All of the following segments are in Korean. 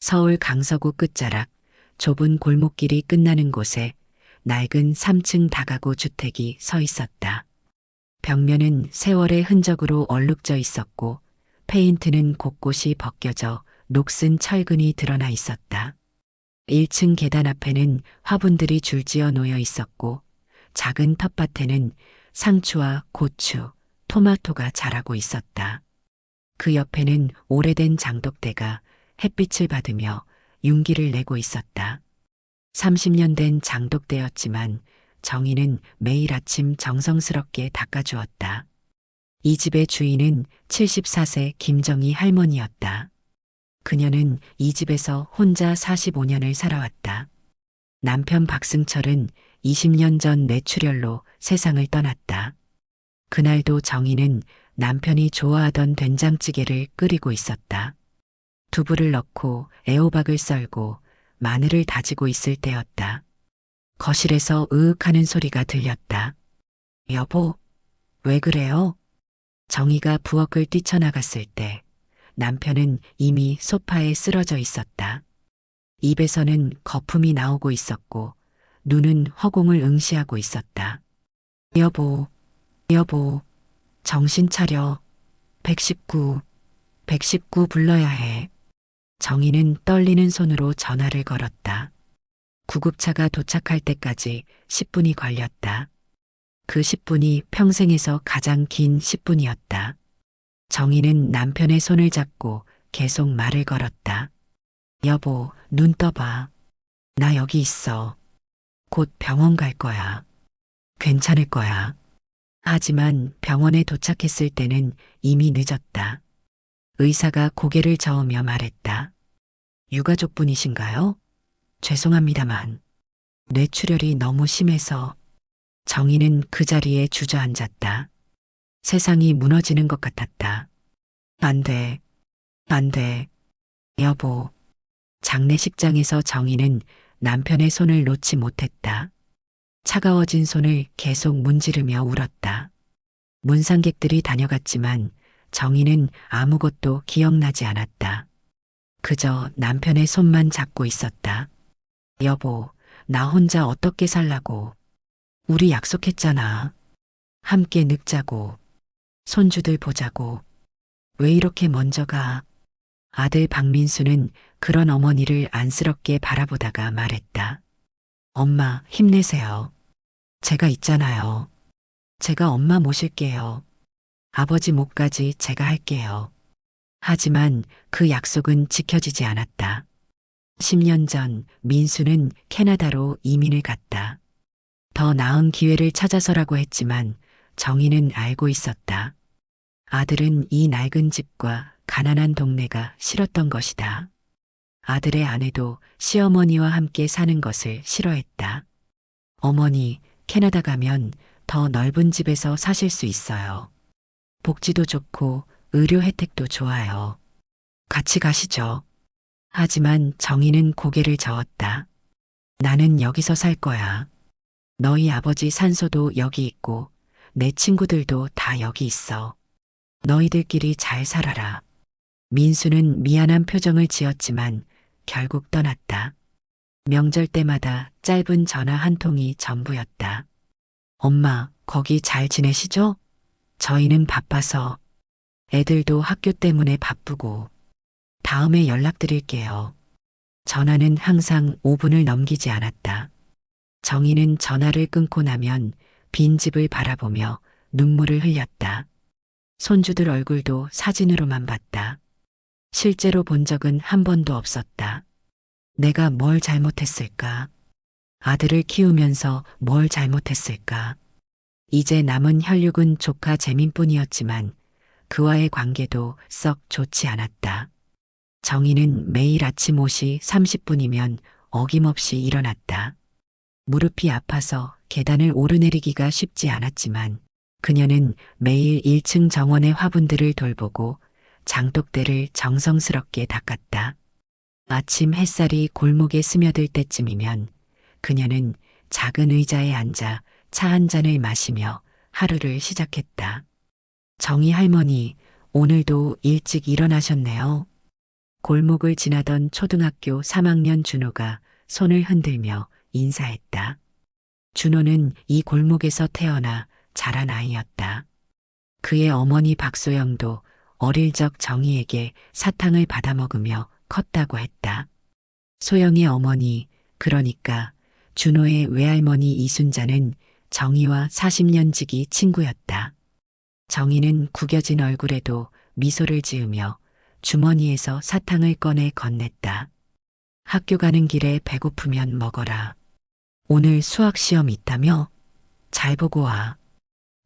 서울 강서구 끝자락 좁은 골목길이 끝나는 곳에 낡은 3층 다가구 주택이 서 있었다. 벽면은 세월의 흔적으로 얼룩져 있었고 페인트는 곳곳이 벗겨져 녹슨 철근이 드러나 있었다. 1층 계단 앞에는 화분들이 줄지어 놓여 있었고 작은 텃밭에는 상추와 고추, 토마토가 자라고 있었다. 그 옆에는 오래된 장독대가 햇빛을 받으며 윤기를 내고 있었다. 30년 된 장독대였지만 정희는 매일 아침 정성스럽게 닦아주었다. 이 집의 주인은 74세 김정희 할머니였다. 그녀는 이 집에서 혼자 45년을 살아왔다. 남편 박승철은 20년 전 뇌출혈로 세상을 떠났다. 그날도 정희는 남편이 좋아하던 된장찌개를 끓이고 있었다. 두부를 넣고 애호박을 썰고 마늘을 다지고 있을 때였다. 거실에서 으윽하는 소리가 들렸다. 여보, 왜 그래요? 정희가 부엌을 뛰쳐나갔을 때 남편은 이미 소파에 쓰러져 있었다. 입에서는 거품이 나오고 있었고 눈은 허공을 응시하고 있었다. 여보, 여보, 정신 차려. 119, 119 불러야 해. 정희는 떨리는 손으로 전화를 걸었다. 구급차가 도착할 때까지 10분이 걸렸다. 그 10분이 평생에서 가장 긴 10분이었다. 정희는 남편의 손을 잡고 계속 말을 걸었다. 여보, 눈 떠봐. 나 여기 있어. 곧 병원 갈 거야. 괜찮을 거야. 하지만 병원에 도착했을 때는 이미 늦었다. 의사가 고개를 저으며 말했다. 유가족분이신가요? 죄송합니다만 뇌출혈이 너무 심해서. 정희는 그 자리에 주저앉았다. 세상이 무너지는 것 같았다. 안 돼, 안 돼. 여보. 장례식장에서 정희는 남편의 손을 놓지 못했다. 차가워진 손을 계속 문지르며 울었다. 문상객들이 다녀갔지만 정희는 아무것도 기억나지 않았다. 그저 남편의 손만 잡고 있었다. 여보, 나 혼자 어떻게 살라고. 우리 약속했잖아. 함께 늙자고. 손주들 보자고. 왜 이렇게 먼저 가? 아들 박민수는 그런 어머니를 안쓰럽게 바라보다가 말했다. 엄마, 힘내세요. 제가 있잖아요. 제가 엄마 모실게요. 아버지 몫까지 제가 할게요. 하지만 그 약속은 지켜지지 않았다. 10년 전 민수는 캐나다로 이민을 갔다. 더 나은 기회를 찾아서라고 했지만 정희는 알고 있었다. 아들은 이 낡은 집과 가난한 동네가 싫었던 것이다. 아들의 아내도 시어머니와 함께 사는 것을 싫어했다. 어머니, 캐나다 가면 더 넓은 집에서 사실 수 있어요. 복지도 좋고 의료 혜택도 좋아요. 같이 가시죠. 하지만 정희는 고개를 저었다. 나는 여기서 살 거야. 너희 아버지 산소도 여기 있고 내 친구들도 다 여기 있어. 너희들끼리 잘 살아라. 민수는 미안한 표정을 지었지만 결국 떠났다. 명절 때마다 짧은 전화 한 통이 전부였다. 엄마, 거기 잘 지내시죠? 저희는 바빠서. 애들도 학교 때문에 바쁘고. 다음에 연락드릴게요. 전화는 항상 5분을 넘기지 않았다. 정희는 전화를 끊고 나면 빈집을 바라보며 눈물을 흘렸다. 손주들 얼굴도 사진으로만 봤다. 실제로 본 적은 한 번도 없었다. 내가 뭘 잘못했을까? 아들을 키우면서 뭘 잘못했을까? 이제 남은 혈육은 조카 재민뿐이었지만 그와의 관계도 썩 좋지 않았다. 정희는 매일 아침 옷이 30분이면 어김없이 일어났다. 무릎이 아파서 계단을 오르내리기가 쉽지 않았지만 그녀는 매일 1층 정원의 화분들을 돌보고 장독대를 정성스럽게 닦았다. 아침 햇살이 골목에 스며들 때쯤이면 그녀는 작은 의자에 앉아 차 한 잔을 마시며 하루를 시작했다. 정희 할머니, 오늘도 일찍 일어나셨네요. 골목을 지나던 초등학교 3학년 준호가 손을 흔들며 인사했다. 준호는 이 골목에서 태어나 자란 아이였다. 그의 어머니 박소영도 어릴 적 정희에게 사탕을 받아먹으며 컸다고 했다. 소영의 어머니, 그러니까 준호의 외할머니 이순자는 정희와 40년 지기 친구였다. 정희는 구겨진 얼굴에도 미소를 지으며 주머니에서 사탕을 꺼내 건넸다. 학교 가는 길에 배고프면 먹어라. 오늘 수학 시험 있다며? 잘 보고 와.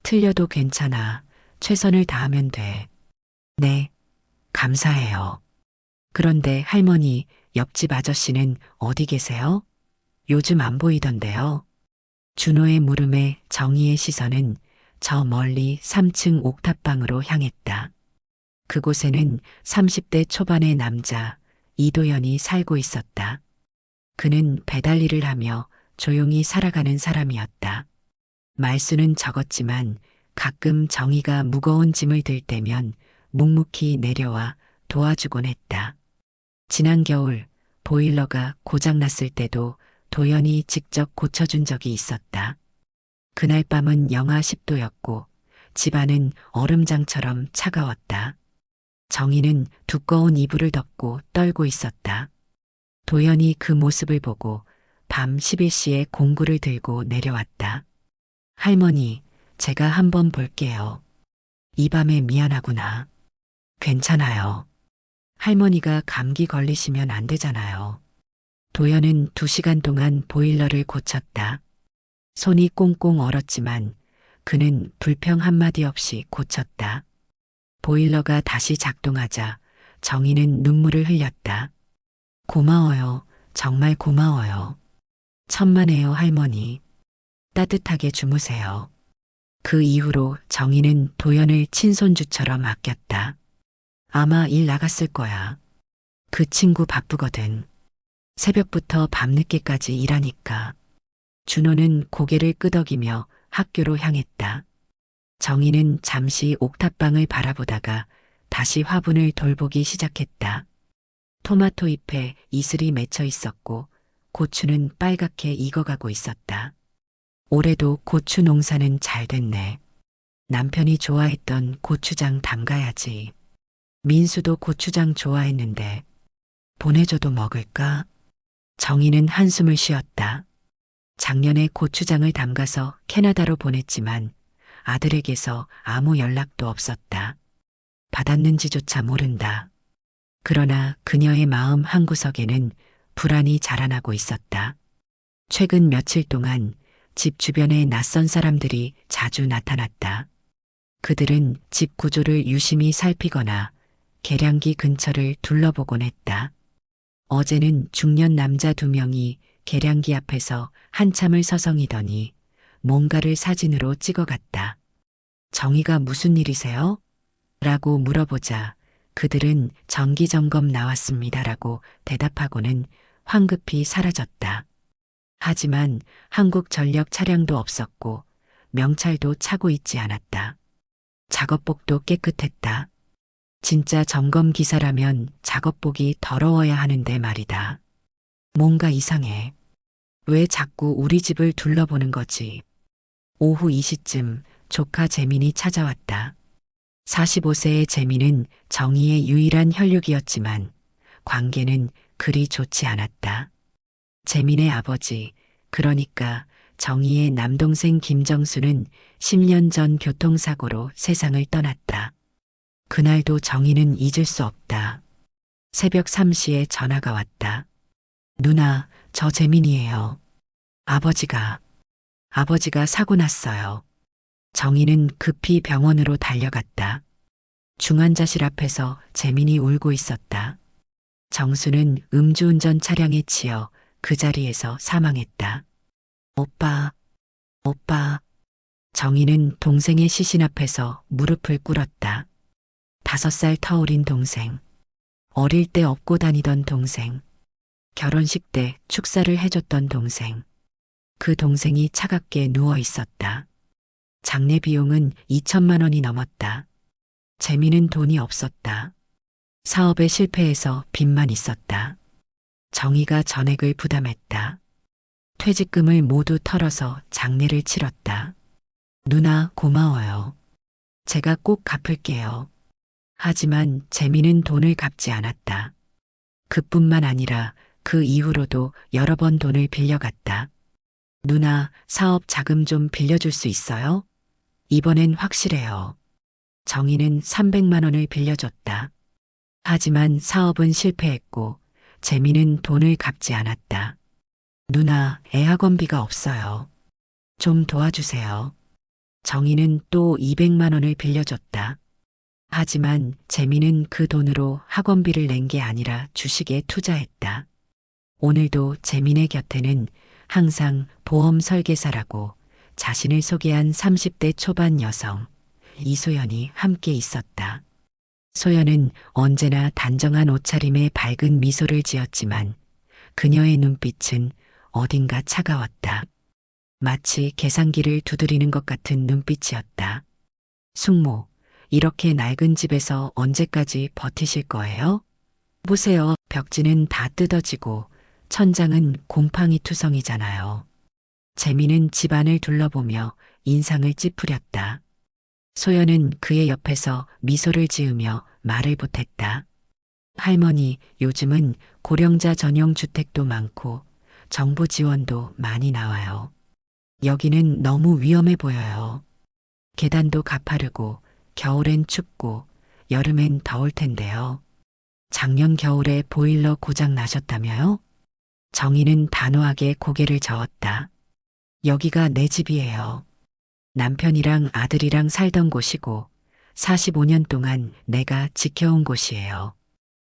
틀려도 괜찮아. 최선을 다하면 돼. 네, 감사해요. 그런데 할머니, 옆집 아저씨는 어디 계세요? 요즘 안 보이던데요. 준호의 물음에 정희의 시선은 저 멀리 3층 옥탑방으로 향했다. 그곳에는 30대 초반의 남자 이도현이 살고 있었다. 그는 배달 일을 하며 조용히 살아가는 사람이었다. 말수는 적었지만 가끔 정희가 무거운 짐을 들 때면 묵묵히 내려와 도와주곤 했다. 지난 겨울 보일러가 고장났을 때도 도연이 직접 고쳐준 적이 있었다. 그날 밤은 영하 10도였고 집안은 얼음장처럼 차가웠다. 정희는 두꺼운 이불을 덮고 떨고 있었다. 도연이 그 모습을 보고 밤 11시에 공구를 들고 내려왔다. 할머니, 제가 한번 볼게요. 이 밤에 미안하구나. 괜찮아요. 할머니가 감기 걸리시면 안 되잖아요. 도연은 2시간 동안 보일러를 고쳤다. 손이 꽁꽁 얼었지만 그는 불평 한마디 없이 고쳤다. 보일러가 다시 작동하자 정희는 눈물을 흘렸다. 고마워요. 정말 고마워요. 천만에요, 할머니. 따뜻하게 주무세요. 그 이후로 정희는 도연을 친손주처럼 아꼈다. 아마 일 나갔을 거야. 그 친구 바쁘거든. 새벽부터 밤늦게까지 일하니까. 준호는 고개를 끄덕이며 학교로 향했다. 정희는 잠시 옥탑방을 바라보다가 다시 화분을 돌보기 시작했다. 토마토 잎에 이슬이 맺혀 있었고 고추는 빨갛게 익어가고 있었다. 올해도 고추 농사는 잘 됐네. 남편이 좋아했던 고추장 담가야지. 민수도 고추장 좋아했는데 보내줘도 먹을까? 정희는 한숨을 쉬었다. 작년에 고추장을 담가서 캐나다로 보냈지만 아들에게서 아무 연락도 없었다. 받았는지조차 모른다. 그러나 그녀의 마음 한구석에는 불안이 자라나고 있었다. 최근 며칠 동안 집 주변에 낯선 사람들이 자주 나타났다. 그들은 집 구조를 유심히 살피거나 계량기 근처를 둘러보곤 했다. 어제는 중년 남자 2명이 계량기 앞에서 한참을 서성이더니 뭔가를 사진으로 찍어갔다. 정희가 무슨 일이세요? 라고 물어보자 그들은 정기점검 나왔습니다라고 대답하고는 황급히 사라졌다. 하지만 한국전력 차량도 없었고 명찰도 차고 있지 않았다. 작업복도 깨끗했다. 진짜 점검 기사라면 작업복이 더러워야 하는데 말이다. 뭔가 이상해. 왜 자꾸 우리 집을 둘러보는 거지? 오후 2시쯤 조카 재민이 찾아왔다. 45세의 재민은 정희의 유일한 혈육이었지만 관계는 그리 좋지 않았다. 재민의 아버지, 그러니까 정희의 남동생 김정수는 10년 전 교통사고로 세상을 떠났다. 그날도 정희는 잊을 수 없다. 새벽 3시에 전화가 왔다. 누나, 저 재민이에요. 아버지가 사고 났어요. 정희는 급히 병원으로 달려갔다. 중환자실 앞에서 재민이 울고 있었다. 정수는 음주운전 차량에 치여 그 자리에서 사망했다. 오빠. 정희는 동생의 시신 앞에서 무릎을 꿇었다. 5살 터울인 동생. 어릴 때 업고 다니던 동생. 결혼식 때 축사를 해줬던 동생. 그 동생이 차갑게 누워 있었다. 장례 비용은 2천만 원이 넘었다. 재미는 돈이 없었다. 사업에 실패해서 빚만 있었다. 정희가 전액을 부담했다. 퇴직금을 모두 털어서 장례를 치렀다. 누나 고마워요. 제가 꼭 갚을게요. 하지만 재미는 돈을 갚지 않았다. 그뿐만 아니라 그 이후로도 여러 번 돈을 빌려갔다. 누나, 사업 자금 좀 빌려줄 수 있어요? 이번엔 확실해요. 정희는 300만 원을 빌려줬다. 하지만 사업은 실패했고 재미는 돈을 갚지 않았다. 누나, 애학원비가 없어요. 좀 도와주세요. 정희는 또 200만 원을 빌려줬다. 하지만 재미는 그 돈으로 학원비를 낸 게 아니라 주식에 투자했다. 오늘도 재민의 곁에는 항상 보험 설계사라고 자신을 소개한 30대 초반 여성 이소연이 함께 있었다. 소연은 언제나 단정한 옷차림에 밝은 미소를 지었지만 그녀의 눈빛은 어딘가 차가웠다. 마치 계산기를 두드리는 것 같은 눈빛이었다. 숙모, 이렇게 낡은 집에서 언제까지 버티실 거예요? 보세요. 벽지는 다 뜯어지고 천장은 곰팡이 투성이잖아요. 재미는 집안을 둘러보며 인상을 찌푸렸다. 소연은 그의 옆에서 미소를 지으며 말을 보탰다. 할머니, 요즘은 고령자 전용 주택도 많고 정부 지원도 많이 나와요. 여기는 너무 위험해 보여요. 계단도 가파르고 겨울엔 춥고 여름엔 더울 텐데요. 작년 겨울에 보일러 고장 나셨다며요? 정희는 단호하게 고개를 저었다. 여기가 내 집이에요. 남편이랑 아들이랑 살던 곳이고 45년 동안 내가 지켜온 곳이에요.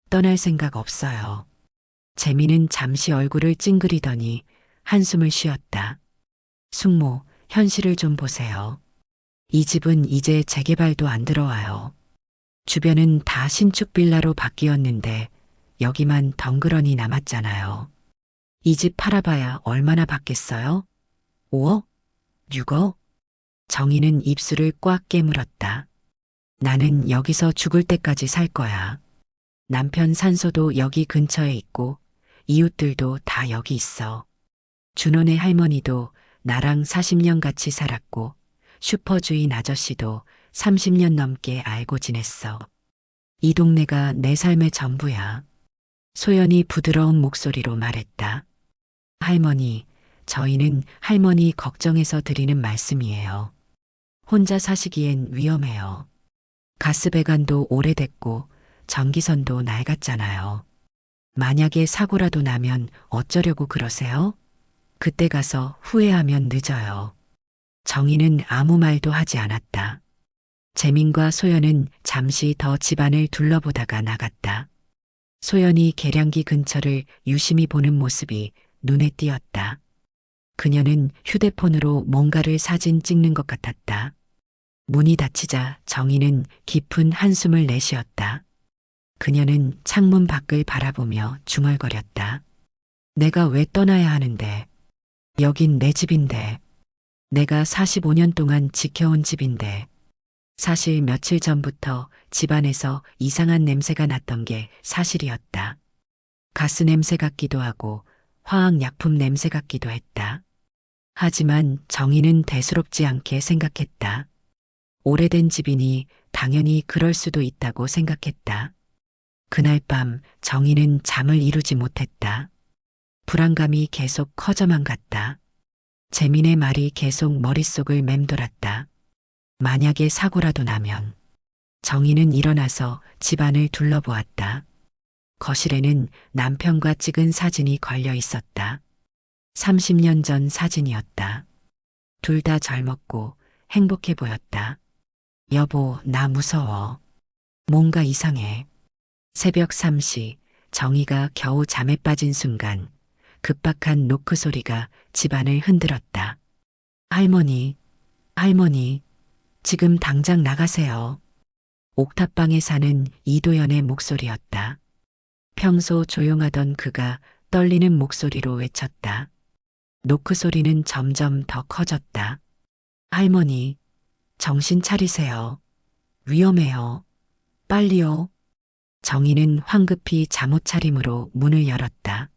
떠날 생각 없어요. 재미는 잠시 얼굴을 찡그리더니 한숨을 쉬었다. 숙모, 현실을 좀 보세요. 이 집은 이제 재개발도 안 들어와요. 주변은 다 신축 빌라로 바뀌었는데 여기만 덩그러니 남았잖아요. 이 집 팔아봐야 얼마나 받겠어요? 5억? 6억? 정희는 입술을 꽉 깨물었다. 나는 여기서 죽을 때까지 살 거야. 남편 산소도 여기 근처에 있고 이웃들도 다 여기 있어. 준원의 할머니도 나랑 40년 같이 살았고 슈퍼 주인 아저씨도 30년 넘게 알고 지냈어. 이 동네가 내 삶의 전부야. 소연이 부드러운 목소리로 말했다. 할머니, 저희는 할머니 걱정해서 드리는 말씀이에요. 혼자 사시기엔 위험해요. 가스배관도 오래됐고 전기선도 낡았잖아요. 만약에 사고라도 나면 어쩌려고 그러세요? 그때 가서 후회하면 늦어요. 정희는 아무 말도 하지 않았다. 재민과 소연은 잠시 더 집안을 둘러보다가 나갔다. 소연이 계량기 근처를 유심히 보는 모습이 눈에 띄었다. 그녀는 휴대폰으로 뭔가를 사진 찍는 것 같았다. 문이 닫히자 정희는 깊은 한숨을 내쉬었다. 그녀는 창문 밖을 바라보며 중얼거렸다. 내가 왜 떠나야 하는데? 여긴 내 집인데. 내가 45년 동안 지켜온 집인데. 사실 며칠 전부터 집안에서 이상한 냄새가 났던 게 사실이었다. 가스 냄새 같기도 하고 화학약품 냄새 같기도 했다. 하지만 정희는 대수롭지 않게 생각했다. 오래된 집이니 당연히 그럴 수도 있다고 생각했다. 그날 밤 정희는 잠을 이루지 못했다. 불안감이 계속 커져만 갔다. 재민의 말이 계속 머릿속을 맴돌았다. 만약에 사고라도 나면. 정희는 일어나서 집안을 둘러보았다. 거실에는 남편과 찍은 사진이 걸려 있었다. 30년 전 사진이었다. 둘 다 젊었고 행복해 보였다. 여보, 나 무서워. 뭔가 이상해. 새벽 3시 정희가 겨우 잠에 빠진 순간 급박한 노크 소리가 집안을 흔들었다. 할머니, 할머니, 지금 당장 나가세요. 옥탑방에 사는 이도연의 목소리였다. 평소 조용하던 그가 떨리는 목소리로 외쳤다. 노크 소리는 점점 더 커졌다. 할머니, 정신 차리세요. 위험해요. 빨리요. 정희는 황급히 잠옷 차림으로 문을 열었다.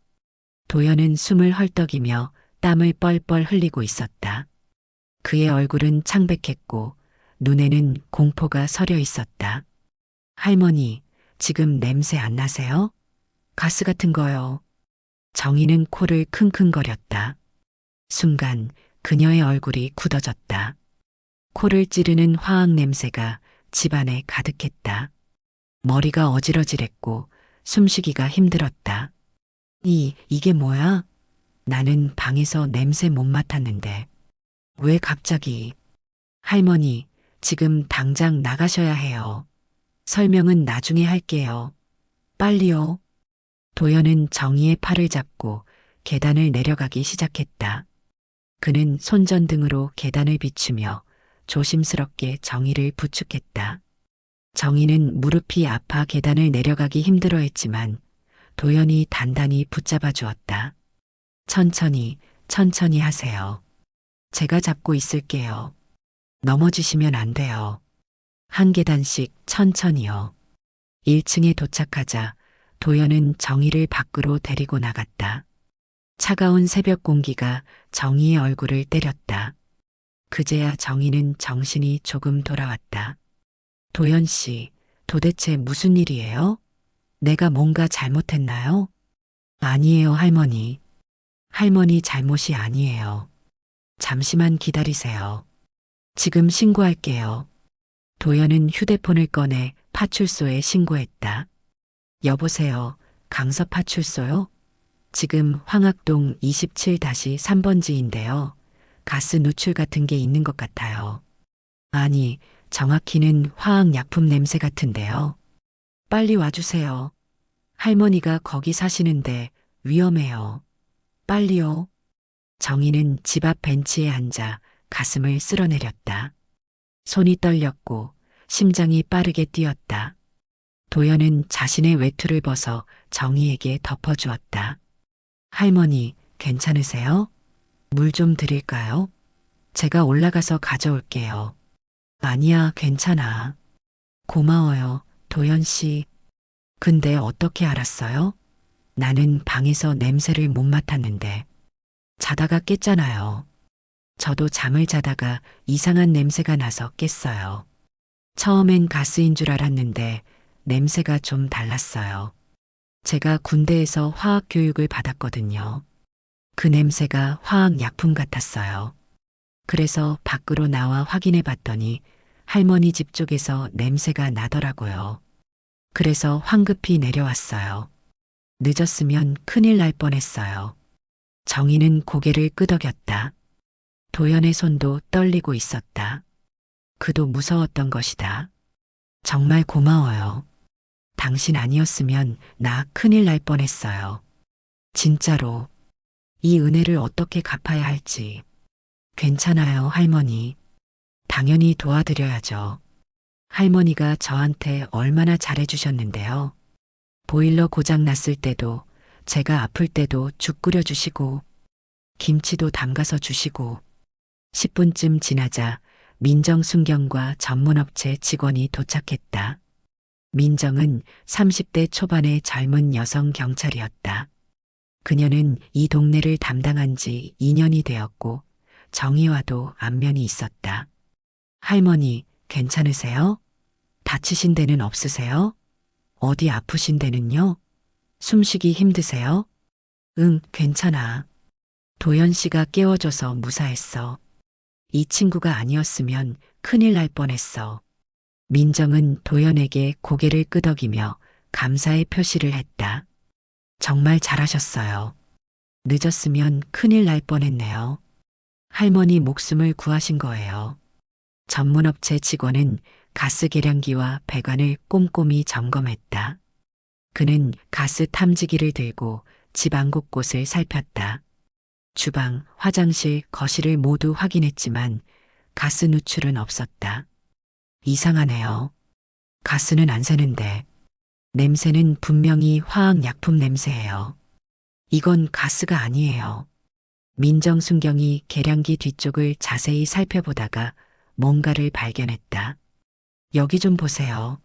도연은 숨을 헐떡이며 땀을 뻘뻘 흘리고 있었다. 그의 얼굴은 창백했고 눈에는 공포가 서려 있었다. 할머니, 지금 냄새 안 나세요? 가스 같은 거요. 정희는 코를 킁킁거렸다. 순간 그녀의 얼굴이 굳어졌다. 코를 찌르는 화학 냄새가 집안에 가득했다. 머리가 어지러질했고 숨쉬기가 힘들었다. 이게 뭐야? 나는 방에서 냄새 못 맡았는데. 왜 갑자기? 할머니, 지금 당장 나가셔야 해요. 설명은 나중에 할게요. 빨리요. 도연은 정희의 팔을 잡고 계단을 내려가기 시작했다. 그는 손전등으로 계단을 비추며 조심스럽게 정희를 부축했다. 정희는 무릎이 아파 계단을 내려가기 힘들어했지만 도연이 단단히 붙잡아 주었다. 천천히, 천천히 하세요. 제가 잡고 있을게요. 넘어지시면 안 돼요. 한 계단씩 천천히요. 1층에 도착하자 도연은 정희를 밖으로 데리고 나갔다. 차가운 새벽 공기가 정희의 얼굴을 때렸다. 그제야 정희는 정신이 조금 돌아왔다. 도연 씨, 도대체 무슨 일이에요? 내가 뭔가 잘못했나요? 아니에요, 할머니. 할머니 잘못이 아니에요. 잠시만 기다리세요. 지금 신고할게요. 도연은 휴대폰을 꺼내 파출소에 신고했다. 여보세요, 강서 파출소요? 지금 황학동 27-3번지인데요. 가스 누출 같은 게 있는 것 같아요. 아니, 정확히는 화학약품 냄새 같은데요. 빨리 와주세요. 할머니가 거기 사시는데 위험해요. 빨리요. 정희는 집 앞 벤치에 앉아 가슴을 쓸어내렸다. 손이 떨렸고 심장이 빠르게 뛰었다. 도연은 자신의 외투를 벗어 정희에게 덮어주었다. 할머니, 괜찮으세요? 물 좀 드릴까요? 제가 올라가서 가져올게요. 아니야, 괜찮아. 고마워요, 도연 씨. 근데 어떻게 알았어요? 나는 방에서 냄새를 못 맡았는데. 자다가 깼잖아요. 저도 잠을 자다가 이상한 냄새가 나서 깼어요. 처음엔 가스인 줄 알았는데 냄새가 좀 달랐어요. 제가 군대에서 화학 교육을 받았거든요. 그 냄새가 화학약품 같았어요. 그래서 밖으로 나와 확인해 봤더니 할머니 집 쪽에서 냄새가 나더라고요. 그래서 황급히 내려왔어요. 늦었으면 큰일 날 뻔했어요. 정희는 고개를 끄덕였다. 도연의 손도 떨리고 있었다. 그도 무서웠던 것이다. 정말 고마워요. 당신 아니었으면 나 큰일 날 뻔했어요. 진짜로. 이 은혜를 어떻게 갚아야 할지. 괜찮아요, 할머니. 당연히 도와드려야죠. 할머니가 저한테 얼마나 잘해주셨는데요. 보일러 고장 났을 때도, 제가 아플 때도 죽 끓여주시고, 김치도 담가서 주시고, 10분쯤 지나자 민정순경과 전문업체 직원이 도착했다. 민정은 30대 초반의 젊은 여성 경찰이었다. 그녀는 이 동네를 담당한 지 2년이 되었고 정희와도 안면이 있었다. 할머니, 괜찮으세요? 다치신 데는 없으세요? 어디 아프신 데는요? 숨쉬기 힘드세요? 응, 괜찮아. 도연 씨가 깨워줘서 무사했어. 이 친구가 아니었으면 큰일 날 뻔했어. 민정은 도연에게 고개를 끄덕이며 감사의 표시를 했다. 정말 잘하셨어요. 늦었으면 큰일 날 뻔했네요. 할머니 목숨을 구하신 거예요. 전문업체 직원은 가스 계량기와 배관을 꼼꼼히 점검했다. 그는 가스 탐지기를 들고 집 안 곳곳을 살폈다. 주방, 화장실, 거실을 모두 확인했지만 가스 누출은 없었다. 이상하네요. 가스는 안 새는데 냄새는 분명히 화학약품 냄새예요. 이건 가스가 아니에요. 민정순경이 계량기 뒤쪽을 자세히 살펴보다가 뭔가를 발견했다. 여기 좀 보세요.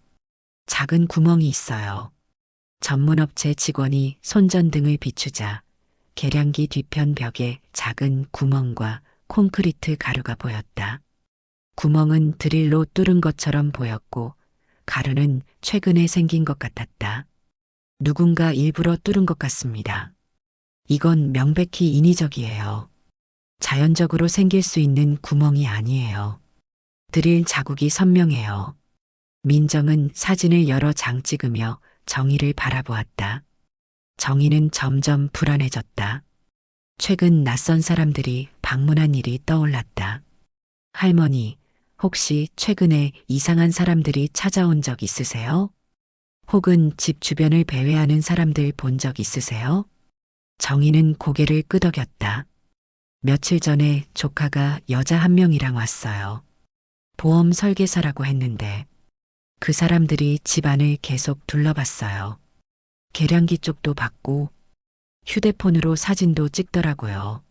작은 구멍이 있어요. 전문업체 직원이 손전등을 비추자 계량기 뒤편 벽에 작은 구멍과 콘크리트 가루가 보였다. 구멍은 드릴로 뚫은 것처럼 보였고 가루는 최근에 생긴 것 같았다. 누군가 일부러 뚫은 것 같습니다. 이건 명백히 인위적이에요. 자연적으로 생길 수 있는 구멍이 아니에요. 드릴 자국이 선명해요. 민정은 사진을 여러 장 찍으며 정희를 바라보았다. 정희는 점점 불안해졌다. 최근 낯선 사람들이 방문한 일이 떠올랐다. 할머니, 혹시 최근에 이상한 사람들이 찾아온 적 있으세요? 혹은 집 주변을 배회하는 사람들 본 적 있으세요? 정희는 고개를 끄덕였다. 며칠 전에 조카가 여자 한 명이랑 왔어요. 보험 설계사라고 했는데 그 사람들이 집안을 계속 둘러봤어요. 계량기 쪽도 봤고 휴대폰으로 사진도 찍더라고요.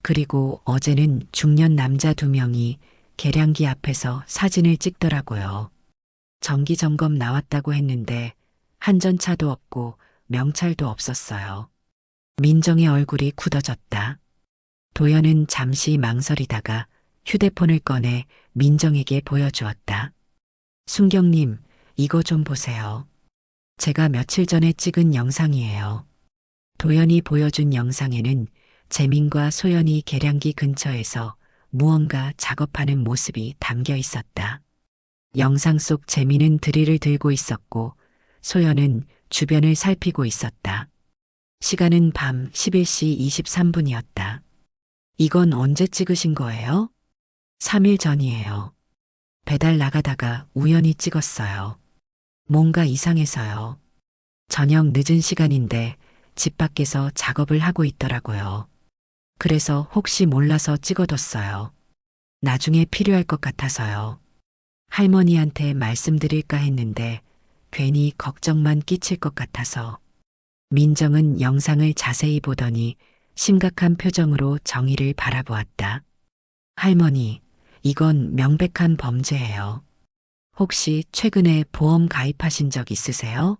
그리고 어제는 중년 남자 2명이 계량기 앞에서 사진을 찍더라고요. 정기점검 나왔다고 했는데 한전차도 없고 명찰도 없었어요. 민정의 얼굴이 굳어졌다. 도연은 잠시 망설이다가 휴대폰을 꺼내 민정에게 보여주었다. 순경님, 이거 좀 보세요. 제가 며칠 전에 찍은 영상이에요. 도연이 보여준 영상에는 재민과 소연이 계량기 근처에서 무언가 작업하는 모습이 담겨 있었다. 영상 속 재민은 드릴을 들고 있었고 소연은 주변을 살피고 있었다. 시간은 밤 11시 23분이었다. 이건 언제 찍으신 거예요? 3일 전이에요. 배달 나가다가 우연히 찍었어요. 뭔가 이상해서요. 저녁 늦은 시간인데 집 밖에서 작업을 하고 있더라고요. 그래서 혹시 몰라서 찍어뒀어요. 나중에 필요할 것 같아서요. 할머니한테 말씀드릴까 했는데 괜히 걱정만 끼칠 것 같아서. 민정은 영상을 자세히 보더니 심각한 표정으로 정희를 바라보았다. 할머니, 이건 명백한 범죄예요. 혹시 최근에 보험 가입하신 적 있으세요?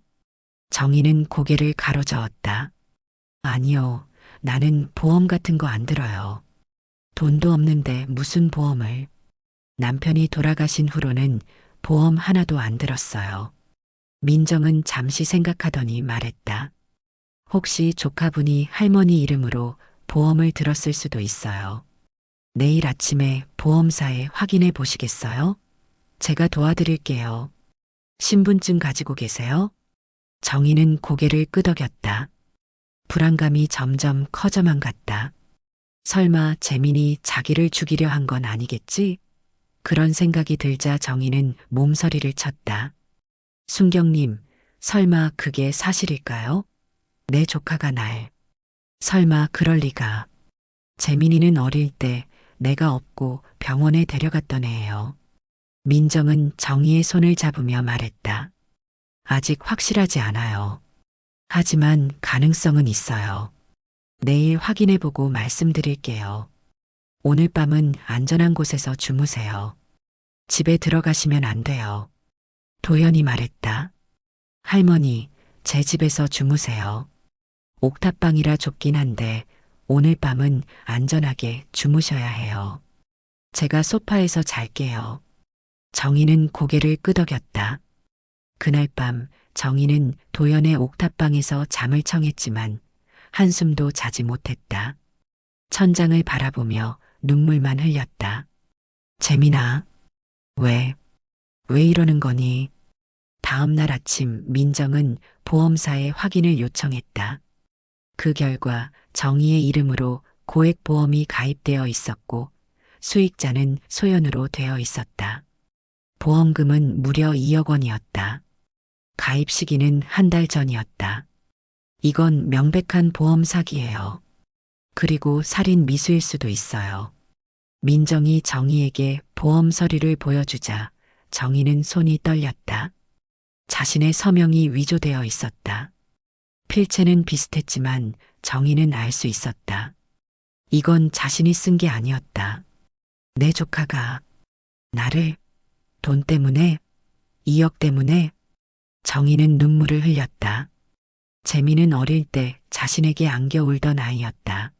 정희는 고개를 가로저었다. 아니요, 나는 보험 같은 거 안 들어요. 돈도 없는데 무슨 보험을. 남편이 돌아가신 후로는 보험 하나도 안 들었어요. 민정은 잠시 생각하더니 말했다. 혹시 조카분이 할머니 이름으로 보험을 들었을 수도 있어요. 내일 아침에 보험사에 확인해 보시겠어요? 제가 도와드릴게요. 신분증 가지고 계세요? 정희는 고개를 끄덕였다. 불안감이 점점 커져만 갔다. 설마 재민이 자기를 죽이려 한 건 아니겠지? 그런 생각이 들자 정희는 몸서리를 쳤다. 순경님, 설마 그게 사실일까요? 내 조카가 날. 설마 그럴 리가. 재민이는 어릴 때 내가 없고 병원에 데려갔던 애예요. 민정은 정희의 손을 잡으며 말했다. 아직 확실하지 않아요. 하지만 가능성은 있어요. 내일 확인해보고 말씀드릴게요. 오늘 밤은 안전한 곳에서 주무세요. 집에 들어가시면 안 돼요. 도연이 말했다. 할머니, 제 집에서 주무세요. 옥탑방이라 좁긴 한데 오늘 밤은 안전하게 주무셔야 해요. 제가 소파에서 잘게요. 정희는 고개를 끄덕였다. 그날 밤 정희는 도연의 옥탑방에서 잠을 청했지만 한숨도 자지 못했다. 천장을 바라보며 눈물만 흘렸다. 재민아, 왜 이러는 거니? 다음 날 아침 민정은 보험사에 확인을 요청했다. 그 결과 정희의 이름으로 고액보험이 가입되어 있었고 수익자는 소연으로 되어 있었다. 보험금은 무려 2억 원이었다. 가입 시기는 한 달 전이었다. 이건 명백한 보험 사기예요. 그리고 살인 미수일 수도 있어요. 민정이 정희에게 보험 서류를 보여주자 정희는 손이 떨렸다. 자신의 서명이 위조되어 있었다. 필체는 비슷했지만 정희는 알 수 있었다. 이건 자신이 쓴 게 아니었다. 내 조카가 나를 돈 때문에 2억 때문에 정희는 눈물을 흘렸다. 재민은 어릴 때 자신에게 안겨 울던 아이였다.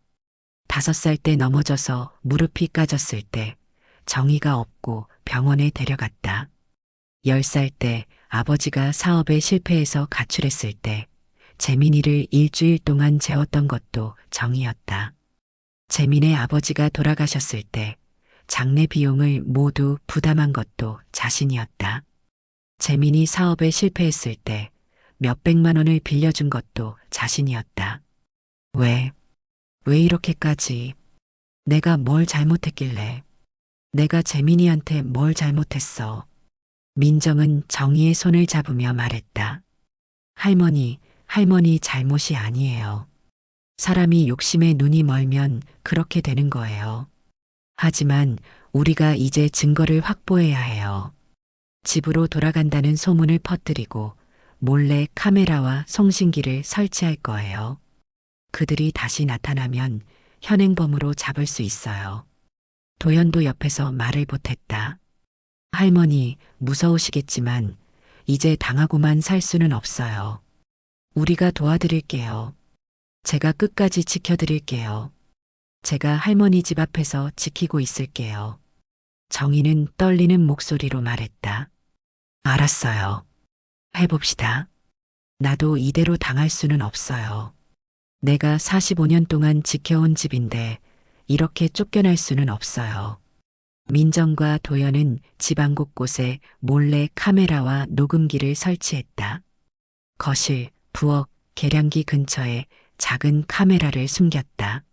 5살 때 넘어져서 무릎이 까졌을 때 정희가 업고 병원에 데려갔다. 10살 때 아버지가 사업에 실패해서 가출했을 때 재민이를 일주일 동안 재웠던 것도 정희였다. 재민의 아버지가 돌아가셨을 때 장례 비용을 모두 부담한 것도 자신이었다. 재민이 사업에 실패했을 때 몇백만 원을 빌려준 것도 자신이었다. 왜 이렇게까지? 내가 뭘 잘못했길래? 내가 재민이한테 뭘 잘못했어? 민정은 정희의 손을 잡으며 말했다. 할머니 잘못이 아니에요. 사람이 욕심에 눈이 멀면 그렇게 되는 거예요. 하지만 우리가 이제 증거를 확보해야 해요. 집으로 돌아간다는 소문을 퍼뜨리고 몰래 카메라와 송신기를 설치할 거예요. 그들이 다시 나타나면 현행범으로 잡을 수 있어요. 도연도 옆에서 말을 보탰다. 할머니, 무서우시겠지만 이제 당하고만 살 수는 없어요. 우리가 도와드릴게요. 제가 끝까지 지켜드릴게요. 제가 할머니 집 앞에서 지키고 있을게요. 정희는 떨리는 목소리로 말했다. 알았어요. 해봅시다. 나도 이대로 당할 수는 없어요. 내가 45년 동안 지켜온 집인데 이렇게 쫓겨날 수는 없어요. 민정과 도연은 집안 곳곳에 몰래 카메라와 녹음기를 설치했다. 거실, 부엌, 계량기 근처에 작은 카메라를 숨겼다.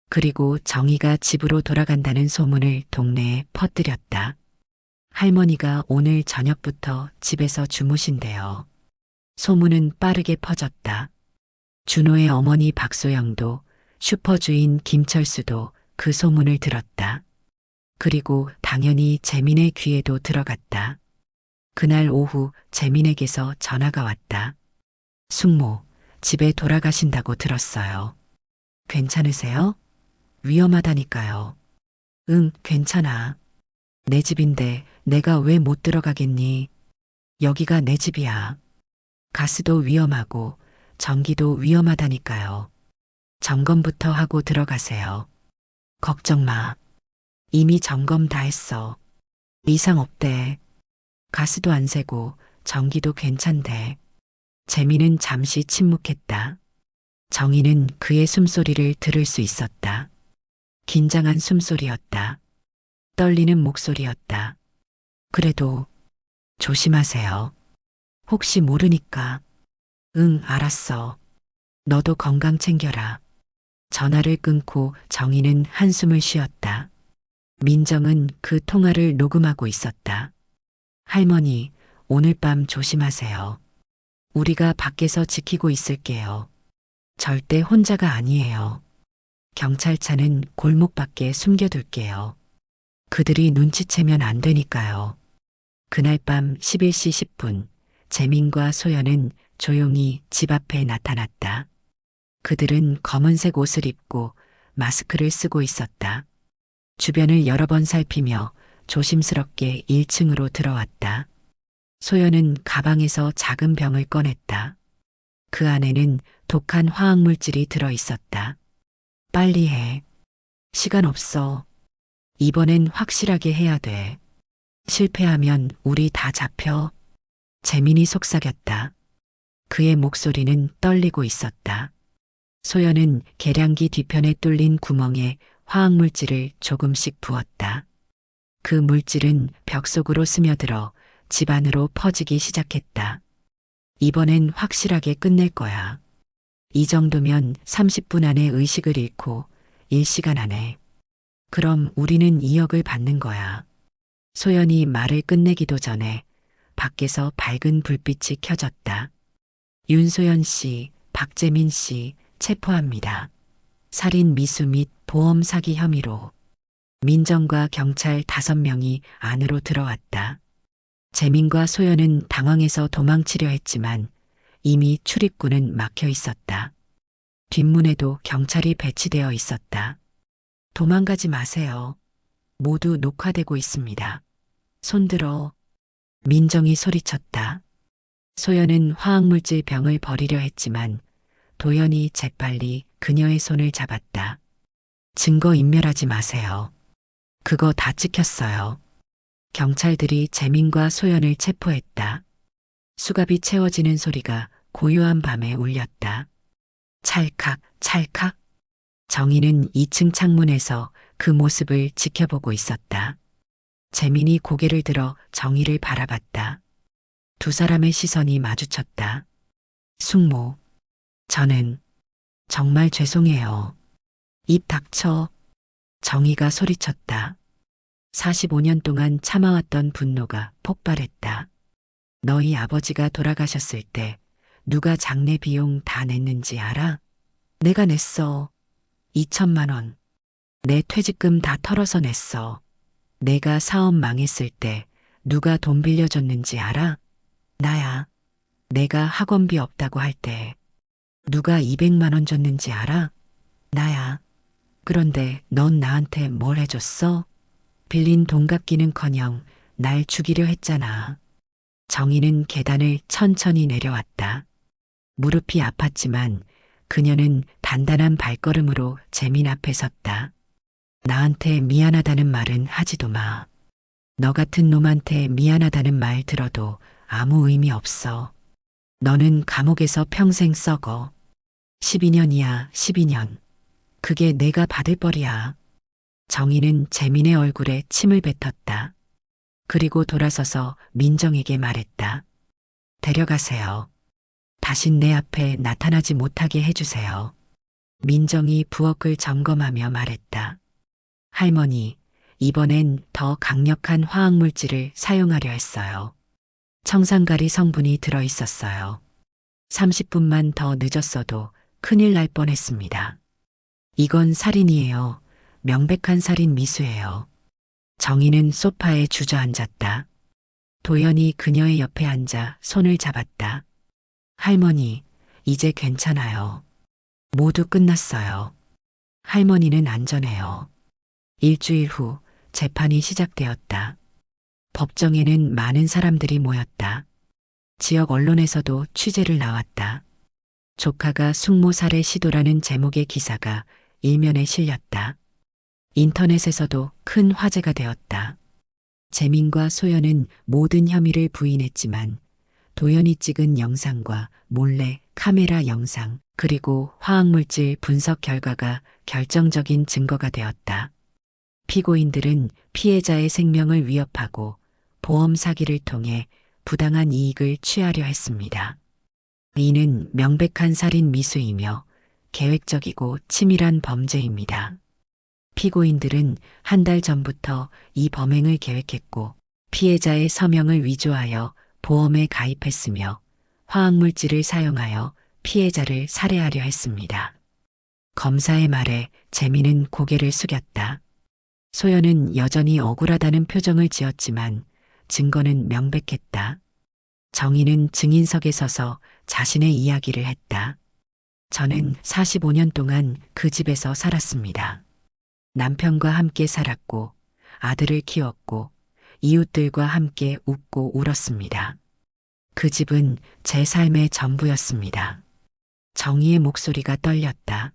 그리고 정희가 집으로 돌아간다는 소문을 동네에 퍼뜨렸다. 할머니가 오늘 저녁부터 집에서 주무신대요. 소문은 빠르게 퍼졌다. 준호의 어머니 박소영도 슈퍼주인 김철수도 그 소문을 들었다. 그리고 당연히 재민의 귀에도 들어갔다. 그날 오후 재민에게서 전화가 왔다. 숙모, 집에 돌아가신다고 들었어요. 괜찮으세요? 위험하다니까요. 응, 괜찮아. 내 집인데 내가 왜 못 들어가겠니? 여기가 내 집이야. 가스도 위험하고 전기도 위험하다니까요. 점검부터 하고 들어가세요. 걱정 마. 이미 점검 다 했어. 이상 없대. 가스도 안 새고 전기도 괜찮대. 재민은 잠시 침묵했다. 정희는 그의 숨소리를 들을 수 있었다. 긴장한 숨소리였다. 떨리는 목소리였다. 그래도 조심하세요. 혹시 모르니까. 응, 알았어. 너도 건강 챙겨라. 전화를 끊고 정희는 한숨을 쉬었다. 민정은 그 통화를 녹음하고 있었다. 할머니, 오늘 밤 조심하세요. 우리가 밖에서 지키고 있을게요. 절대 혼자가 아니에요. 경찰차는 골목 밖에 숨겨둘게요. 그들이 눈치채면 안 되니까요. 그날 밤 11시 10분, 재민과 소연은 조용히 집 앞에 나타났다. 그들은 검은색 옷을 입고 마스크를 쓰고 있었다. 주변을 여러 번 살피며 조심스럽게 1층으로 들어왔다. 소연은 가방에서 작은 병을 꺼냈다. 그 안에는 독한 화학물질이 들어 있었다. 빨리 해. 시간 없어. 이번엔 확실하게 해야 돼. 실패하면 우리 다 잡혀. 재민이 속삭였다. 그의 목소리는 떨리고 있었다. 소연은 계량기 뒤편에 뚫린 구멍에 화학물질을 조금씩 부었다. 그 물질은 벽 속으로 스며들어 집 안으로 퍼지기 시작했다. 이번엔 확실하게 끝낼 거야. 이 정도면 30분 안에 의식을 잃고 1시간 안에. 그럼 우리는 2억을 받는 거야. 소연이 말을 끝내기도 전에 밖에서 밝은 불빛이 켜졌다. 윤소연 씨, 박재민 씨 체포합니다. 살인 미수 및 보험 사기 혐의로. 민정과 경찰 5명이 안으로 들어왔다. 재민과 소연은 당황해서 도망치려 했지만 이미 출입구는 막혀 있었다. 뒷문에도 경찰이 배치되어 있었다. 도망가지 마세요. 모두 녹화되고 있습니다. 손들어. 민정이 소리쳤다. 소연은 화학물질 병을 버리려 했지만 도연이 재빨리 그녀의 손을 잡았다. 증거 인멸하지 마세요. 그거 다 찍혔어요. 경찰들이 재민과 소연을 체포했다. 수갑이 채워지는 소리가 고요한 밤에 울렸다. 찰칵, 찰칵. 정희는 2층 창문에서 그 모습을 지켜보고 있었다. 재민이 고개를 들어 정희를 바라봤다. 두 사람의 시선이 마주쳤다. 숙모, 저는 정말 죄송해요. 입 닥쳐. 정희가 소리쳤다. 45년 동안 참아왔던 분노가 폭발했다. 너희 아버지가 돌아가셨을 때 누가 장례 비용 다 냈는지 알아? 내가 냈어. 2천만 원. 내 퇴직금 다 털어서 냈어. 내가 사업 망했을 때 누가 돈 빌려줬는지 알아? 나야. 내가 학원비 없다고 할 때 누가 200만 원 줬는지 알아? 나야. 그런데 넌 나한테 뭘 해줬어? 빌린 돈 갚기는커녕 날 죽이려 했잖아. 정희는 계단을 천천히 내려왔다. 무릎이 아팠지만 그녀는 단단한 발걸음으로 재민 앞에 섰다. 나한테 미안하다는 말은 하지도 마. 너 같은 놈한테 미안하다는 말 들어도 아무 의미 없어. 너는 감옥에서 평생 썩어. 12년이야, 12년. 그게 내가 받을 벌이야. 정희는 재민의 얼굴에 침을 뱉었다. 그리고 돌아서서 민정에게 말했다. 데려가세요. 다신 내 앞에 나타나지 못하게 해주세요. 민정이 부엌을 점검하며 말했다. 할머니, 이번엔 더 강력한 화학물질을 사용하려 했어요. 청산가리 성분이 들어있었어요. 30분만 더 늦었어도 큰일 날 뻔했습니다. 이건 살인이에요. 명백한 살인 미수예요. 정희는 소파에 주저앉았다. 도연이 그녀의 옆에 앉아 손을 잡았다. 할머니, 이제 괜찮아요. 모두 끝났어요. 할머니는 안전해요. 일주일 후 재판이 시작되었다. 법정에는 많은 사람들이 모였다. 지역 언론에서도 취재를 나왔다. 조카가 숙모 살해 시도라는 제목의 기사가 일면에 실렸다. 인터넷에서도 큰 화제가 되었다. 재민과 소연은 모든 혐의를 부인했지만 도연이 찍은 영상과 몰래 카메라 영상 그리고 화학물질 분석 결과가 결정적인 증거가 되었다. 피고인들은 피해자의 생명을 위협하고 보험 사기를 통해 부당한 이익을 취하려 했습니다. 이는 명백한 살인 미수이며 계획적이고 치밀한 범죄입니다. 피고인들은 한 달 전부터 이 범행을 계획했고 피해자의 서명을 위조하여 보험에 가입했으며 화학물질을 사용하여 피해자를 살해하려 했습니다. 검사의 말에 재민은 고개를 숙였다. 소연은 여전히 억울하다는 표정을 지었지만 증거는 명백했다. 정희는 증인석에 서서 자신의 이야기를 했다. 저는 45년 동안 그 집에서 살았습니다. 남편과 함께 살았고 아들을 키웠고 이웃들과 함께 웃고 울었습니다. 그 집은 제 삶의 전부였습니다. 정희의 목소리가 떨렸다.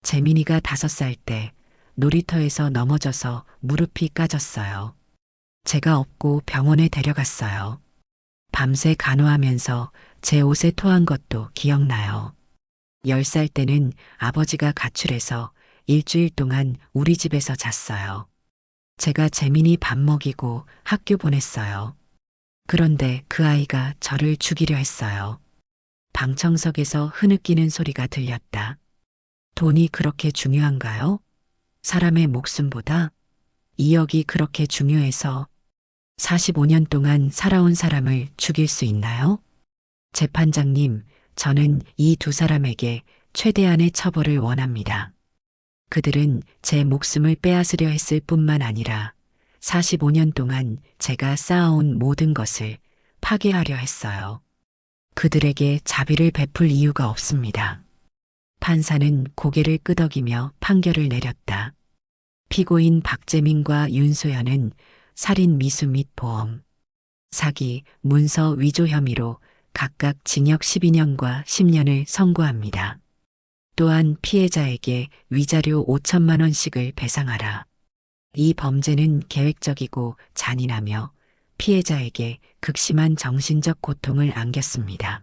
재민이가 5살 때 놀이터에서 넘어져서 무릎이 까졌어요. 제가 업고 병원에 데려갔어요. 밤새 간호하면서 제 옷에 토한 것도 기억나요. 10살 때는 아버지가 가출해서 일주일 동안 우리 집에서 잤어요. 제가 재민이 밥 먹이고 학교 보냈어요. 그런데 그 아이가 저를 죽이려 했어요. 방청석에서 흐느끼는 소리가 들렸다. 돈이 그렇게 중요한가요? 사람의 목숨보다 2억이 그렇게 중요해서 45년 동안 살아온 사람을 죽일 수 있나요? 재판장님, 저는 이 두 사람에게 최대한의 처벌을 원합니다. 그들은 제 목숨을 빼앗으려 했을 뿐만 아니라 45년 동안 제가 쌓아온 모든 것을 파괴하려 했어요. 그들에게 자비를 베풀 이유가 없습니다. 판사는 고개를 끄덕이며 판결을 내렸다. 피고인 박재민과 윤소연은 살인 미수 및 보험, 사기, 문서 위조 혐의로 각각 징역 12년과 10년을 선고합니다. 또한 피해자에게 위자료 5천만 원씩을 배상하라. 이 범죄는 계획적이고 잔인하며 피해자에게 극심한 정신적 고통을 안겼습니다.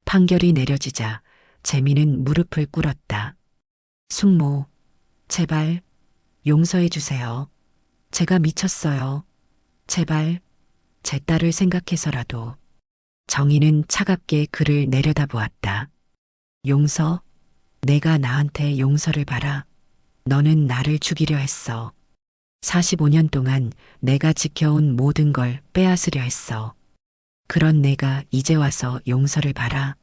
판결이 내려지자 재민은 무릎을 꿇었다. 숙모, 제발 용서해 주세요. 제가 미쳤어요. 제발 제 딸을 생각해서라도. 정희는 차갑게 그를 내려다보았다. 용서? 내가 나한테 용서를 바라. 너는 나를 죽이려 했어. 45년 동안 내가 지켜온 모든 걸 빼앗으려 했어. 그런 내가 이제 와서 용서를 바라.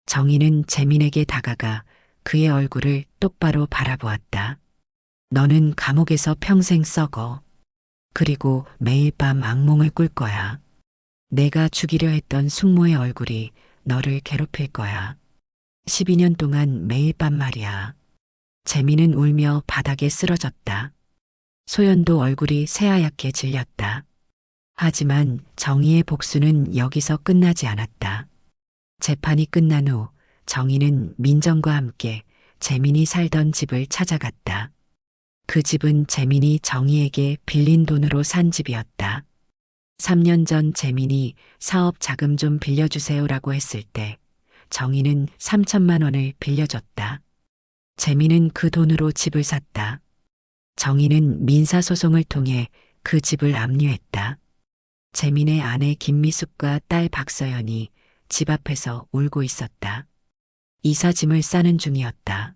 정희는 재민에게 다가가 그의 얼굴을 똑바로 바라보았다. 너는 감옥에서 평생 썩어. 그리고 매일 밤 악몽을 꿀 거야. 내가 죽이려 했던 숙모의 얼굴이 너를 괴롭힐 거야. 12년 동안 매일 밤 말이야. 재민은 울며 바닥에 쓰러졌다. 소연도 얼굴이 새하얗게 질렸다. 하지만 정희의 복수는 여기서 끝나지 않았다. 재판이 끝난 후 정희는 민정과 함께 재민이 살던 집을 찾아갔다. 그 집은 재민이 정희에게 빌린 돈으로 산 집이었다. 3년 전 재민이 사업 자금 좀 빌려주세요라고 했을 때 정희는 3천만 원을 빌려줬다. 재민은 그 돈으로 집을 샀다. 정희는 민사소송을 통해 그 집을 압류했다. 재민의 아내 김미숙과 딸 박서연이 집 앞에서 울고 있었다. 이삿짐을 싸는 중이었다.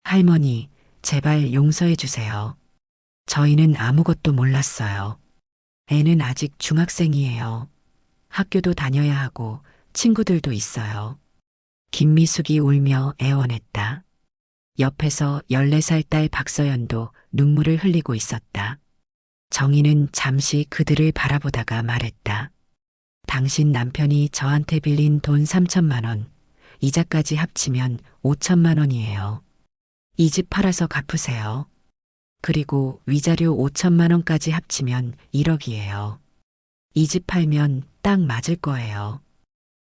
할머니, 제발 용서해 주세요. 저희는 아무것도 몰랐어요. 애는 아직 중학생이에요. 학교도 다녀야 하고 친구들도 있어요. 김미숙이 울며 애원했다. 옆에서 14살 딸 박서연도 눈물을 흘리고 있었다. 정희는 잠시 그들을 바라보다가 말했다. 당신 남편이 저한테 빌린 돈 3천만 원, 이자까지 합치면 5천만 원이에요. 이 집 팔아서 갚으세요. 그리고 위자료 5천만 원까지 합치면 1억이에요. 이 집 팔면 딱 맞을 거예요.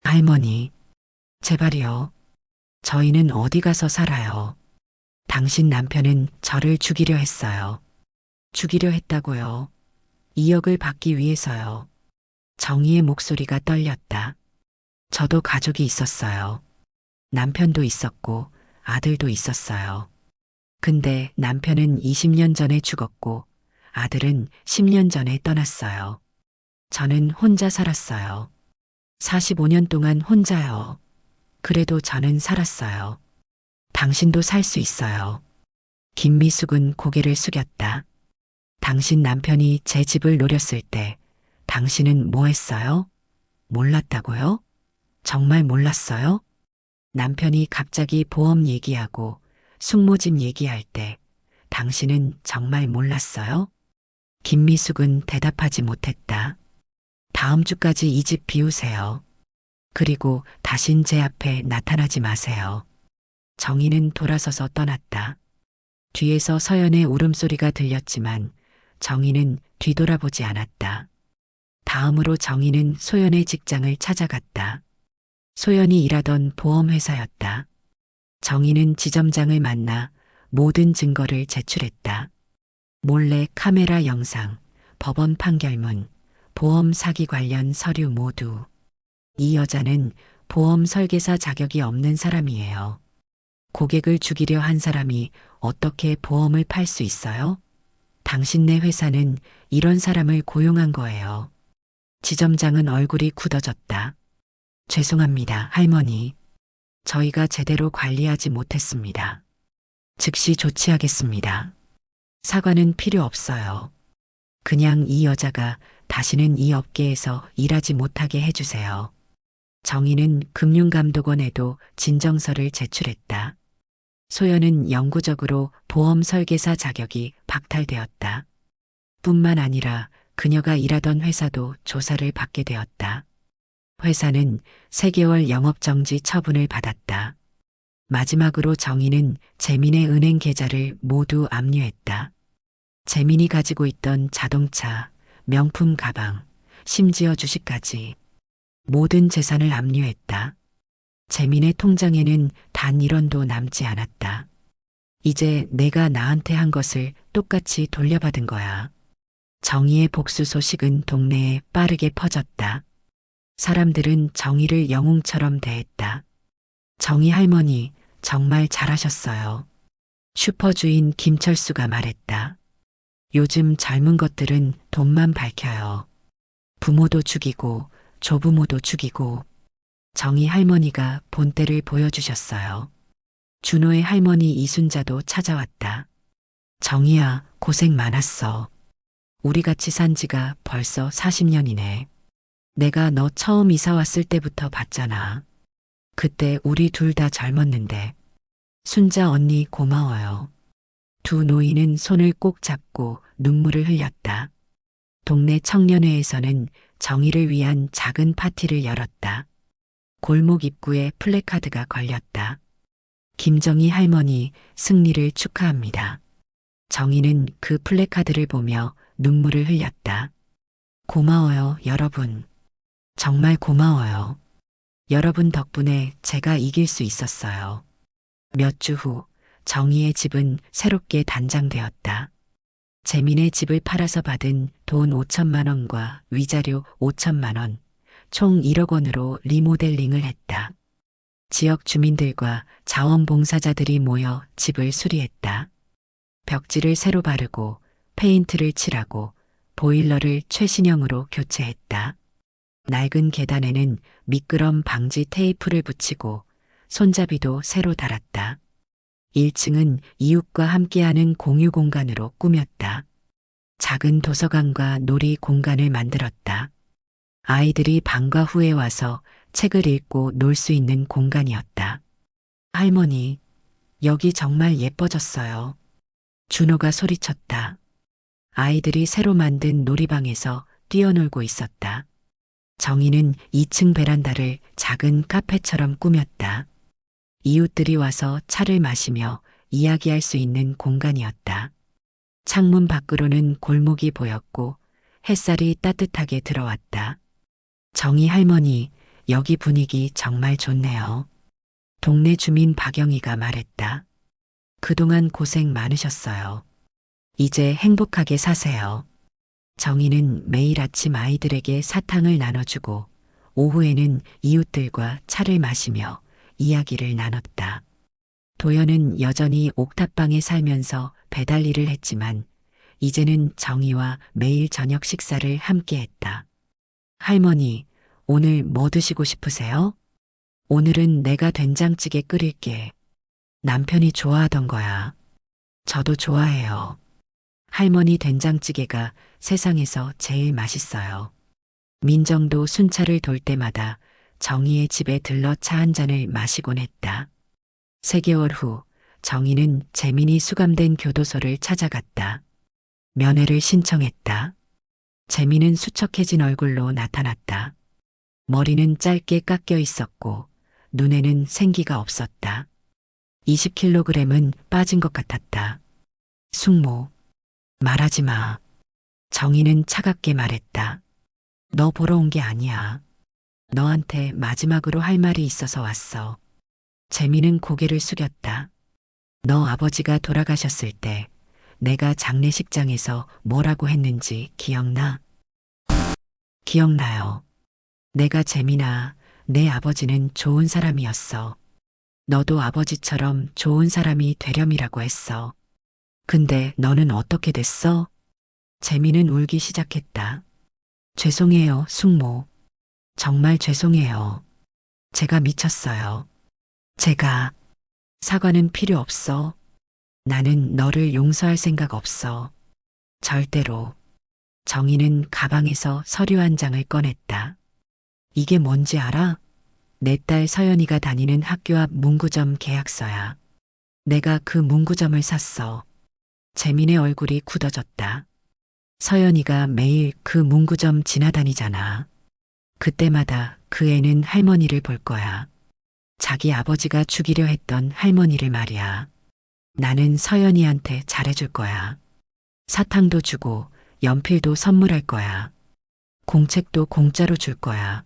할머니, 제발이요. 저희는 어디 가서 살아요. 당신 남편은 저를 죽이려 했어요. 죽이려 했다고요. 2억을 받기 위해서요. 정희의 목소리가 떨렸다. 저도 가족이 있었어요. 남편도 있었고 아들도 있었어요. 근데 남편은 20년 전에 죽었고 아들은 10년 전에 떠났어요. 저는 혼자 살았어요. 45년 동안 혼자요. 그래도 저는 살았어요. 당신도 살 수 있어요. 김미숙은 고개를 숙였다. 당신 남편이 제 집을 노렸을 때 당신은 뭐 했어요? 몰랐다고요? 정말 몰랐어요? 남편이 갑자기 보험 얘기하고 숙모집 얘기할 때 당신은 정말 몰랐어요? 김미숙은 대답하지 못했다. 다음 주까지 이 집 비우세요. 그리고 다신 제 앞에 나타나지 마세요. 정희는 돌아서서 떠났다. 뒤에서 서연의 울음소리가 들렸지만 정희는 뒤돌아보지 않았다. 다음으로 정희는 소연의 직장을 찾아갔다. 소연이 일하던 보험회사였다. 정희는 지점장을 만나 모든 증거를 제출했다. 몰래 카메라 영상, 법원 판결문, 보험 사기 관련 서류 모두. 이 여자는 보험 설계사 자격이 없는 사람이에요. 고객을 죽이려 한 사람이 어떻게 보험을 팔 수 있어요? 당신네 회사는 이런 사람을 고용한 거예요. 지점장은 얼굴이 굳어졌다. 죄송합니다, 할머니. 저희가 제대로 관리하지 못했습니다. 즉시 조치하겠습니다. 사과는 필요 없어요. 그냥 이 여자가 다시는 이 업계에서 일하지 못하게 해주세요. 정희는 금융감독원에도 진정서를 제출했다. 소연은 영구적으로 보험 설계사 자격이 박탈되었다. 뿐만 아니라 그녀가 일하던 회사도 조사를 받게 되었다. 회사는 3개월 영업정지 처분을 받았다. 마지막으로 정희는 재민의 은행 계좌를 모두 압류했다. 재민이 가지고 있던 자동차, 명품 가방, 심지어 주식까지. 모든 재산을 압류했다. 재민의 통장에는 단 1원도 남지 않았다. 이제 내가 나한테 한 것을 똑같이 돌려받은 거야. 정의의 복수 소식은 동네에 빠르게 퍼졌다. 사람들은 정의를 영웅처럼 대했다. 정의 할머니, 정말 잘하셨어요. 슈퍼주인 김철수가 말했다. 요즘 젊은 것들은 돈만 밝혀요. 부모도 죽이고 조부모도 죽이고. 정의 할머니가 본때를 보여주셨어요. 준호의 할머니 이순자도 찾아왔다. 정의야, 고생 많았어. 우리 같이 산 지가 벌써 40년이네. 내가 너 처음 이사 왔을 때부터 봤잖아. 그때 우리 둘 다 젊었는데. 순자 언니 고마워요. 두 노인은 손을 꼭 잡고 눈물을 흘렸다. 동네 청년회에서는 정의를 위한 작은 파티를 열었다. 골목 입구에 플래카드가 걸렸다. 김정희 할머니 승리를 축하합니다. 정의는 그 플래카드를 보며 눈물을 흘렸다. 고마워요, 여러분. 정말 고마워요. 여러분 덕분에 제가 이길 수 있었어요. 몇 주 후 정의의 집은 새롭게 단장되었다. 재민의 집을 팔아서 받은 돈 5천만 원과 위자료 5천만 원, 총 1억 원으로 리모델링을 했다. 지역 주민들과 자원봉사자들이 모여 집을 수리했다. 벽지를 새로 바르고 페인트를 칠하고 보일러를 최신형으로 교체했다. 낡은 계단에는 미끄럼 방지 테이프를 붙이고 손잡이도 새로 달았다. 1층은 이웃과 함께하는 공유 공간으로 꾸몄다. 작은 도서관과 놀이 공간을 만들었다. 아이들이 방과 후에 와서 책을 읽고 놀 수 있는 공간이었다. 할머니, 여기 정말 예뻐졌어요. 준호가 소리쳤다. 아이들이 새로 만든 놀이방에서 뛰어놀고 있었다. 정희는 2층 베란다를 작은 카페처럼 꾸몄다. 이웃들이 와서 차를 마시며 이야기할 수 있는 공간이었다. 창문 밖으로는 골목이 보였고 햇살이 따뜻하게 들어왔다. 정희 할머니, 여기 분위기 정말 좋네요. 동네 주민 박영희가 말했다. 그동안 고생 많으셨어요. 이제 행복하게 사세요. 정희는 매일 아침 아이들에게 사탕을 나눠주고 오후에는 이웃들과 차를 마시며 이야기를 나눴다. 도연은 여전히 옥탑방에 살면서 배달 일을 했지만 이제는 정희와 매일 저녁 식사를 함께 했다. 할머니, 오늘 뭐 드시고 싶으세요? 오늘은 내가 된장찌개 끓일게. 남편이 좋아하던 거야. 저도 좋아해요. 할머니 된장찌개가 세상에서 제일 맛있어요. 민정도 순찰을 돌 때마다 정희의 집에 들러 차 한 잔을 마시곤 했다. 3개월 후 정희는 재민이 수감된 교도소를 찾아갔다. 면회를 신청했다. 재민은 수척해진 얼굴로 나타났다. 머리는 짧게 깎여 있었고 눈에는 생기가 없었다. 20kg은 빠진 것 같았다. 숙모, 말하지 마. 정희는 차갑게 말했다. 너 보러 온 게 아니야. 너한테 마지막으로 할 말이 있어서 왔어. 재민은 고개를 숙였다. 너 아버지가 돌아가셨을 때 내가 장례식장에서 뭐라고 했는지 기억나? 기억나요. 내가 재민아, 내 아버지는 좋은 사람이었어. 너도 아버지처럼 좋은 사람이 되렴이라고 했어. 근데 너는 어떻게 됐어? 재민은 울기 시작했다. 죄송해요, 숙모. 정말 죄송해요. 제가 미쳤어요. 제가 사과는 필요 없어. 나는 너를 용서할 생각 없어. 절대로. 정희는 가방에서 서류 한 장을 꺼냈다. 이게 뭔지 알아? 내 딸 서연이가 다니는 학교 앞 문구점 계약서야. 내가 그 문구점을 샀어. 재민의 얼굴이 굳어졌다. 서연이가 매일 그 문구점 지나다니잖아. 그때마다 그 애는 할머니를 볼 거야. 자기 아버지가 죽이려 했던 할머니를 말이야. 나는 서연이한테 잘해줄 거야. 사탕도 주고 연필도 선물할 거야. 공책도 공짜로 줄 거야.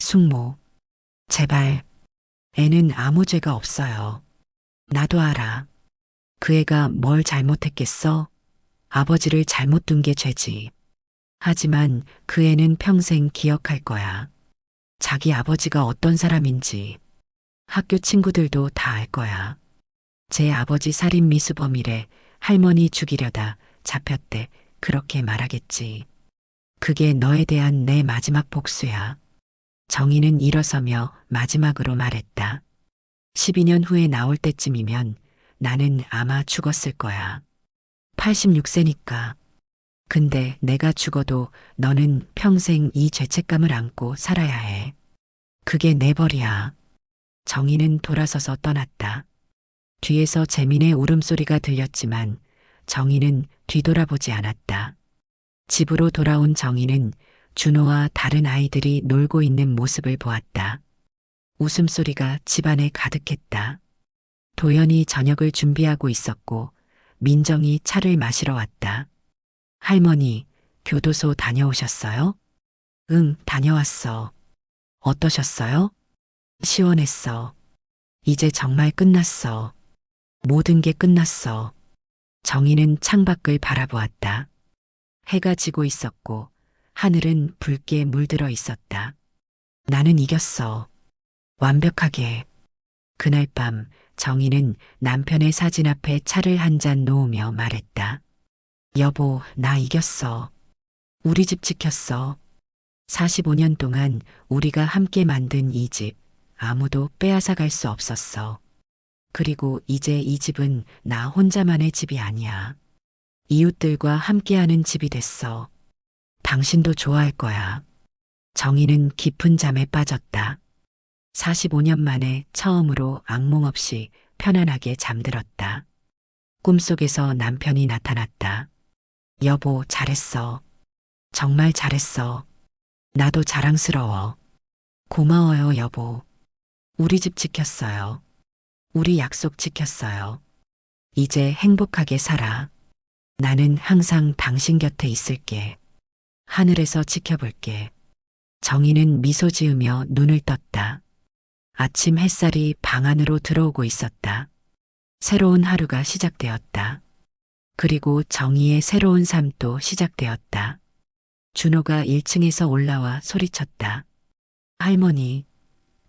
숙모, 제발. 애는 아무 죄가 없어요. 나도 알아. 그 애가 뭘 잘못했겠어? 아버지를 잘못 둔 게 죄지. 하지만 그 애는 평생 기억할 거야. 자기 아버지가 어떤 사람인지. 학교 친구들도 다 알 거야. 제 아버지 살인 미수범이래. 할머니 죽이려다 잡혔대. 그렇게 말하겠지. 그게 너에 대한 내 마지막 복수야. 정희는 일어서며 마지막으로 말했다. 12년 후에 나올 때쯤이면 나는 아마 죽었을 거야. 86세니까. 근데 내가 죽어도 너는 평생 이 죄책감을 안고 살아야 해. 그게 내 벌이야. 정희는 돌아서서 떠났다. 뒤에서 재민의 울음소리가 들렸지만 정희는 뒤돌아보지 않았다. 집으로 돌아온 정희는 준호와 다른 아이들이 놀고 있는 모습을 보았다. 웃음소리가 집안에 가득했다. 도연이 저녁을 준비하고 있었고 민정이 차를 마시러 왔다. 할머니, 교도소 다녀오셨어요? 응, 다녀왔어. 어떠셨어요? 시원했어. 이제 정말 끝났어. 모든 게 끝났어. 정희는 창밖을 바라보았다. 해가 지고 있었고 하늘은 붉게 물들어 있었다. 나는 이겼어. 완벽하게. 그날 밤 정희는 남편의 사진 앞에 차를 한 잔 놓으며 말했다. 여보, 나 이겼어. 우리 집 지켰어. 45년 동안 우리가 함께 만든 이 집, 아무도 빼앗아 갈 수 없었어. 그리고 이제 이 집은 나 혼자만의 집이 아니야. 이웃들과 함께하는 집이 됐어. 당신도 좋아할 거야. 정희는 깊은 잠에 빠졌다. 45년 만에 처음으로 악몽 없이 편안하게 잠들었다. 꿈속에서 남편이 나타났다. 여보, 잘했어. 정말 잘했어. 나도 자랑스러워. 고마워요, 여보. 우리 집 지켰어요. 우리 약속 지켰어요. 이제 행복하게 살아. 나는 항상 당신 곁에 있을게. 하늘에서 지켜볼게. 정희는 미소 지으며 눈을 떴다. 아침 햇살이 방 안으로 들어오고 있었다. 새로운 하루가 시작되었다. 그리고 정희의 새로운 삶도 시작되었다. 준호가 1층에서 올라와 소리쳤다. 할머니,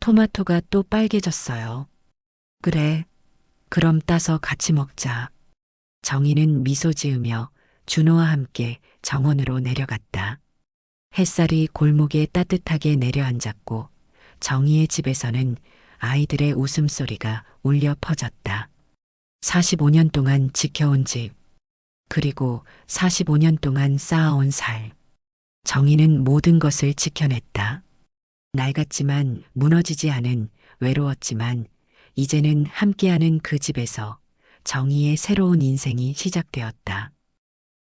토마토가 또 빨개졌어요. 그래, 그럼 따서 같이 먹자. 정희는 미소 지으며 준호와 함께 정원으로 내려갔다. 햇살이 골목에 따뜻하게 내려앉았고 정희의 집에서는 아이들의 웃음소리가 울려 퍼졌다. 45년 동안 지켜온 집, 그리고 45년 동안 쌓아온 살. 정희는 모든 것을 지켜냈다. 낡았지만 무너지지 않은, 외로웠지만 이제는 함께하는 그 집에서 정희의 새로운 인생이 시작되었다.